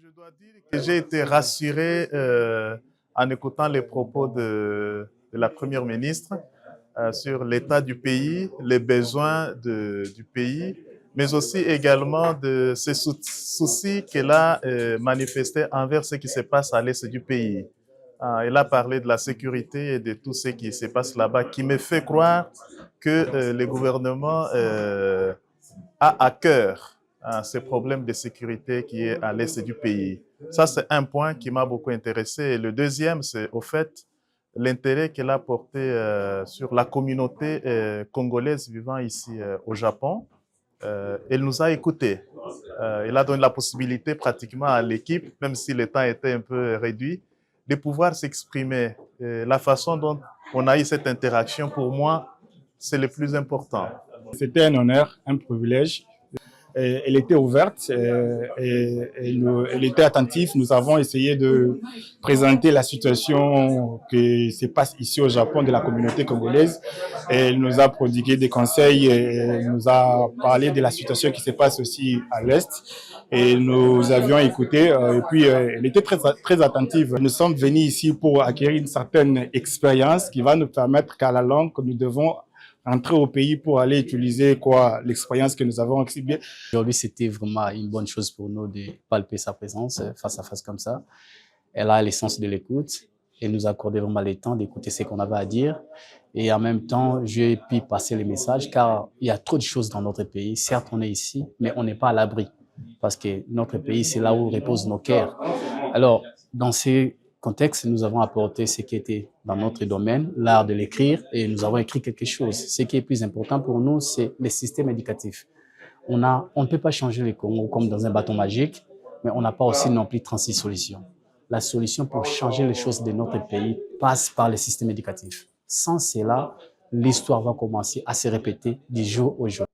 Je dois dire que j'ai été rassuré en écoutant les propos de la Première ministre sur l'état du pays, les besoins du pays, mais aussi également de ces soucis qu'elle a manifestés envers ce qui se passe à l'est du pays. Elle a parlé de la sécurité et de tout ce qui se passe là-bas, qui me fait croire que le gouvernement a à cœur ces problèmes de sécurité qui est à l'est du pays. Ça, c'est un point qui m'a beaucoup intéressé. Et le deuxième, c'est au fait l'intérêt qu'elle a porté sur la communauté congolaise vivant ici au Japon. Elle nous a écoutés. Elle a donné la possibilité pratiquement à l'équipe, même si le temps était un peu réduit, de pouvoir s'exprimer. La façon dont on a eu cette interaction, pour moi, c'est le plus important. C'était un honneur, un privilège. Elle était ouverte elle était attentive. Nous avons essayé de présenter la situation qui se passe ici au Japon de la communauté congolaise. Elle nous a prodigué des conseils, elle nous a parlé de la situation qui se passe aussi à l'Est. Et nous avions écouté, et puis elle était très attentive. Nous sommes venus ici pour acquérir une certaine expérience qui va nous permettre qu'à la longue, nous devons entrer au pays pour aller utiliser l'expérience que nous avons exhibée. Aujourd'hui, c'était vraiment une bonne chose pour nous de palper sa présence face à face comme ça. Elle a l'essence de l'écoute et nous accordait vraiment le temps d'écouter ce qu'on avait à dire. Et en même temps, j'ai pu passer les messages car il y a trop de choses dans notre pays. Certes, on est ici, mais on n'est pas à l'abri parce que notre pays, c'est là où reposent nos cœurs. Alors, dans ces contexte, nous avons apporté ce qui était dans notre domaine, l'art de l'écrire, et nous avons écrit quelque chose. Ce qui est plus important pour nous, c'est le système éducatif. On ne peut pas changer le Congo comme dans un bâton magique, mais on n'a pas aussi non plus 36 solutions. La solution pour changer les choses de notre pays passe par le système éducatif. Sans cela, l'histoire va commencer à se répéter du jour au jour.